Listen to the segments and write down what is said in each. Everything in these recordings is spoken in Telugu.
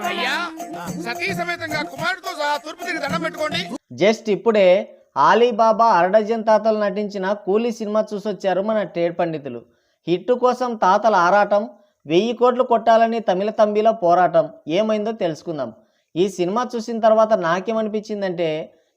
అయ్యా సతీ సమేతంగా కుమారుడితో సహా తూర్పు తిరిగి దండం పెట్టుకోండి. జస్ట్ ఇప్పుడే ఆలీబాబా అరడజన్ తాతలు నటించిన కూలీ సినిమా చూసొచ్చారు మన ట్రేడ్ పండితులు. హిట్టు కోసం తాతల ఆరాటం, 1000 కోట్లు కొట్టాలని తమిళ తంబిల పోరాటం ఏమైందో తెలుసుకుందాం. ఈ సినిమా చూసిన తర్వాత నాకేమనిపించిందంటే,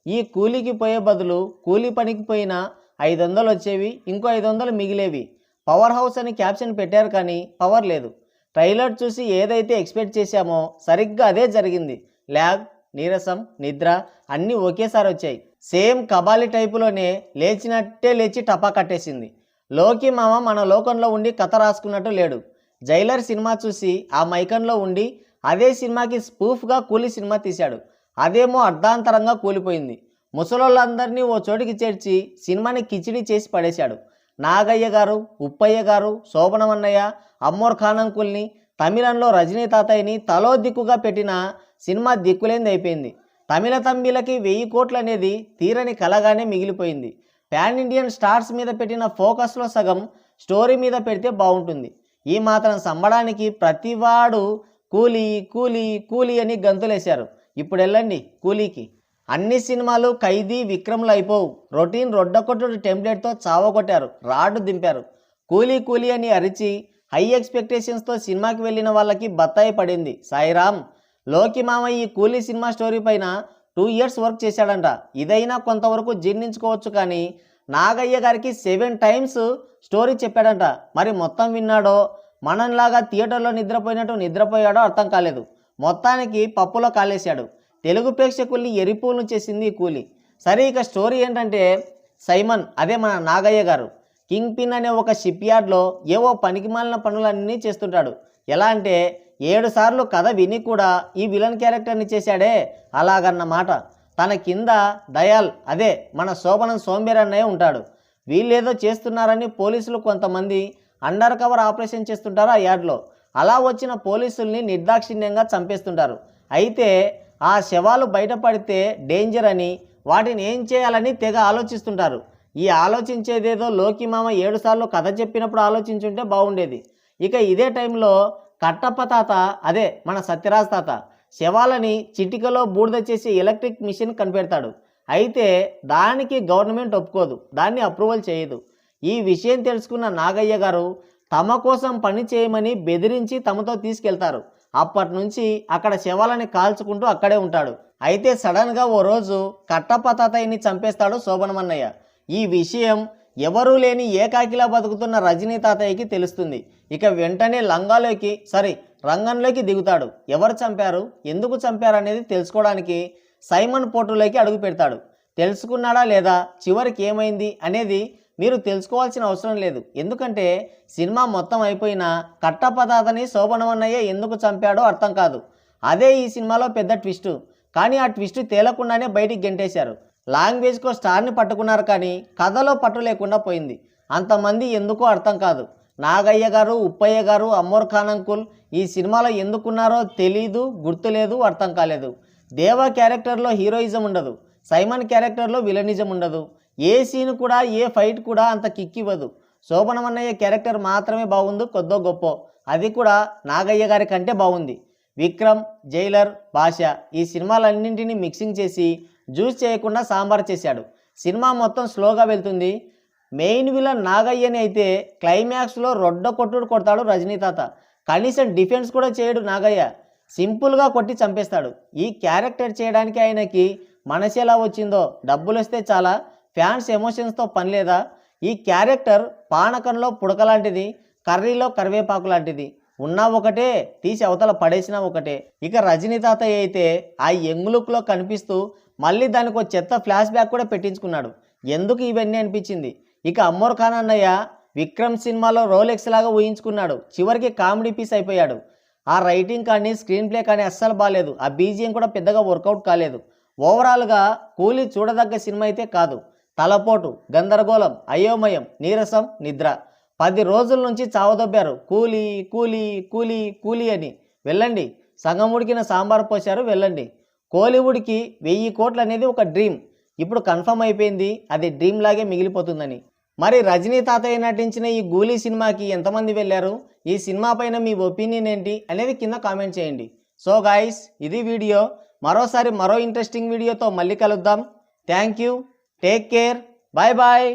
ఈ కూలీకి పోయే బదులు కూలీ పనికి పోయినా 500 వచ్చేవి, ఇంకో 500 మిగిలేవి. పవర్ హౌస్ అని క్యాప్షన్ పెట్టారు కానీ పవర్ లేదు. ట్రైలర్ చూసి ఏదైతే ఎక్స్పెక్ట్ చేశామో సరిగ్గా అదే జరిగింది. ల్యాగ్, నీరసం, నిద్ర అన్నీ ఒకేసారి వచ్చాయి. సేమ్ కబాలి టైపులోనే లేచినట్టే లేచి టపా కట్టేసింది. లోకి మామ మన లోకంలో ఉండి కథ రాసుకున్నట్టు లేడు. జైలర్ సినిమా చూసి ఆ మైకంలో ఉండి అదే సినిమాకి స్పూఫ్గా కూలీ సినిమా తీశాడు. అదేమో అర్ధాంతరంగా కూలిపోయింది. ముసలోళ్ళందరినీ ఓ చోటికి చేర్చి సినిమాని కిచిడి చేసి పడేశాడు. నాగయ్య గారు, ఉప్పయ్య గారు, శోభనమన్నయ్య, అమ్మోర్ ఖాన్ అంకుల్ని, తమిళంలో రజనీ తాతయ్యని తలో దిక్కుగా పెట్టిన సినిమా దిక్కులేంది అయిపోయింది. తమిళ తంబిలకి 1000 కోట్లు అనేది తీరని కలగానే మిగిలిపోయింది. పాన్ ఇండియన్ స్టార్స్ మీద పెట్టిన ఫోకస్లో సగం స్టోరీ మీద పెడితే బాగుంటుంది. ఈ మాత్రం సంబడానికి ప్రతివాడు కూలీ కూలీ కూలీ అని గంతులేశారు. ఇప్పుడు వెళ్ళండి కూలీకి. అన్ని సినిమాలు ఖైదీ, విక్రమ్లు అయిపోవు. రొటీన్ రొడ్డకొట్టుడు టెంప్లెట్తో చావగొట్టారు, రాడ్డు దింపారు. కూలీ కూలీ అని అరిచి హై ఎక్స్పెక్టేషన్స్తో సినిమాకి వెళ్ళిన వాళ్ళకి బత్తాయి పడింది. సాయిరామ్. లోకి మామ ఈ కూలీ సినిమా స్టోరీ పైన 2 years వర్క్ చేశాడంట. ఇదైనా కొంతవరకు జీర్ణించుకోవచ్చు, కానీ నాగయ్య గారికి 7 times స్టోరీ చెప్పాడంట. మరి మొత్తం విన్నాడో మనంలాగా థియేటర్లో నిద్రపోయినట్టు నిద్రపోయాడో అర్థం కాలేదు. మొత్తానికి పప్పులో కాలేశాడు. తెలుగు ప్రేక్షకుల్ని ఎరిపూలను చేసింది ఈ కూలీ. సరే, ఇక స్టోరీ ఏంటంటే, సైమన్ అదే మన నాగయ్య గారు కింగ్ పిన్ అనే ఒక షిప్ యార్డ్లో ఏవో పనికిమాలిన పనులన్నీ చేస్తుంటాడు. ఎలా అంటే 7 సార్లు కథ విని కూడా ఈ విలన్ క్యారెక్టర్ని చేశాడే, అలాగన్నమాట. తన కింద దయాల్ అదే మన శోభనం సోంబేర్ అన్నయ్య ఉంటాడు. వీళ్ళేదో చేస్తున్నారని పోలీసులు కొంతమంది అండర్ కవర్ ఆపరేషన్ చేస్తుంటారు ఆ యార్డ్లో. అలా వచ్చిన పోలీసుల్ని నిర్దాక్షిణ్యంగా చంపేస్తుంటారు. అయితే ఆ శవాలు బయటపడితే డేంజర్ అని వాటిని ఏం చేయాలని తెగ ఆలోచిస్తుంటారు. ఈ ఆలోచించేదేదో లోకి మామ 7 సార్లు కథ చెప్పినప్పుడు ఆలోచించుంటే బాగుండేది. ఇక ఇదే టైంలో కట్టప్ప తాత అదే మన సత్యరాజ్ తాత శవాలని చిటికలో బూడిద చేసి ఎలక్ట్రిక్ మిషన్ కనిపెడతాడు. అయితే దానికి గవర్నమెంట్ ఒప్పుకోదు, దాన్ని అప్రూవల్ చేయదు. ఈ విషయం తెలుసుకున్న నాగయ్య గారు తమ కోసం పని చేయమని బెదిరించి తమతో తీసుకెళ్తారు. అప్పటి నుంచి అక్కడ శవాలని కాల్చుకుంటూ అక్కడే ఉంటాడు. అయితే సడన్గా ఓ రోజు కట్టప్ప తాతయ్యని చంపేస్తాడు శోభనమన్నయ్య. ఈ విషయం ఎవరూ లేని ఏకాకిలా బతుకుతున్న రజనీ తాతయ్యకి తెలుస్తుంది. ఇక వెంటనే రంగంలోకి దిగుతాడు. ఎవరు చంపారు, ఎందుకు చంపారు అనేది తెలుసుకోవడానికి సైమన్ పోర్టులోకి అడుగు పెడతాడు. తెలుసుకున్నాడా లేదా, చివరికి ఏమైంది అనేది మీరు తెలుసుకోవాల్సిన అవసరం లేదు. ఎందుకంటే సినిమా మొత్తం అయిపోయినా కట్టప్ప తాతని శోభనమన్నయ్య ఎందుకు చంపాడో అర్థం కాదు. అదే ఈ సినిమాలో పెద్ద ట్విస్టు. కానీ ఆ ట్విస్ట్ తేలకుండానే బయటికి గెంటేశారు. లాంగ్వేజ్కో స్టార్ని పట్టుకున్నారు, కానీ కథలో పట్టు లేకుండా పోయింది. అంతమంది ఎందుకో అర్థం కాదు. నాగయ్య గారు, ఉప్పయ్య గారు, అమ్మోర్ ఖాన్ అంకుల్ ఈ సినిమాలో ఎందుకున్నారో తెలీదు, గుర్తులేదు, అర్థం కాలేదు. దేవా క్యారెక్టర్లో హీరోయిజం ఉండదు, సైమన్ క్యారెక్టర్లో విలనిజం ఉండదు. ఏ సీన్ కూడా, ఏ ఫైట్ కూడా అంత కిక్కివ్వదు. శోభనమన్నయ్య క్యారెక్టర్ మాత్రమే బాగుంది, కొద్దో గొప్ప. అది కూడా నాగయ్య గారి కంటే బాగుంది. విక్రమ్, జైలర్, భాష ఈ సినిమాలన్నింటినీ మిక్సింగ్ చేసి జ్యూస్ చేయకుండా సాంబార్ చేశాడు. సినిమా మొత్తం స్లోగా వెళ్తుంది. మెయిన్ విలన్ నాగయ్యని అయితే క్లైమాక్స్లో రొడ్డ కొట్టుడు కొడతాడు రజనీ తాత. కనీసం డిఫెన్స్ కూడా చేయడు నాగయ్య, సింపుల్గా కొట్టి చంపేస్తాడు. ఈ క్యారెక్టర్ చేయడానికి ఆయనకి మనసు ఎలా వచ్చిందో, డబ్బులు వస్తే చాలా, ఫ్యాన్స్ ఎమోషన్స్తో పని లేదా? ఈ క్యారెక్టర్ పానకంలో పుడకలాంటిది, కర్రీలో కరివేపాకు లాంటిది. ఉన్నా ఒకటే, తీసి అవతల పడేసినా ఒకటే. ఇక రజనీ తాతయ్య అయితే ఆ యంగ్ లుక్లో కనిపిస్తూ మళ్ళీ దానికి ఒక చెత్త ఫ్లాష్ బ్యాక్ కూడా పెట్టించుకున్నాడు. ఎందుకు ఇవన్నీ అనిపించింది. ఇక అమ్మోర్ ఖాన్ అన్నయ్య విక్రమ్ సినిమాలో రోలెక్స్ లాగా ఊహించుకున్నాడు. చివరికి కామెడీ పీస్ అయిపోయాడు. ఆ రైటింగ్ కానీ స్క్రీన్ ప్లే కానీ అస్సలు బాగాలేదు. ఆ బీజిఎం కూడా పెద్దగా వర్కౌట్ కాలేదు. ఓవరాల్గా కూలీ చూడదగ్గ సినిమా అయితే కాదు. తలపోటు, గందరగోళం, అయోమయం, నీరసం, నిద్ర. 10 రోజుల నుంచి చావదొబ్బారు కూలీ కూలీ కూలీ కూలీ అని. వెళ్ళండి, సగం ఉడికిన సాంబార్ పోశారు, వెళ్ళండి. కోలీవుడ్కి 1000 కోట్లు అనేది ఒక డ్రీమ్. ఇప్పుడు కన్ఫర్మ్ అయిపోయింది అది డ్రీమ్ లాగే మిగిలిపోతుందని. మరి రజనీ తాతయ్య నటించిన ఈ గూలీ సినిమాకి ఎంతమంది వెళ్ళారు? ఈ సినిమా పైన మీ ఒపీనియన్ ఏంటి అనేది కింద కామెంట్ చేయండి. సో గైస్, ఇది వీడియో. మరోసారి మరో ఇంట్రెస్టింగ్ వీడియోతో మళ్ళీ కలుద్దాం. Thank you, take care, bye bye.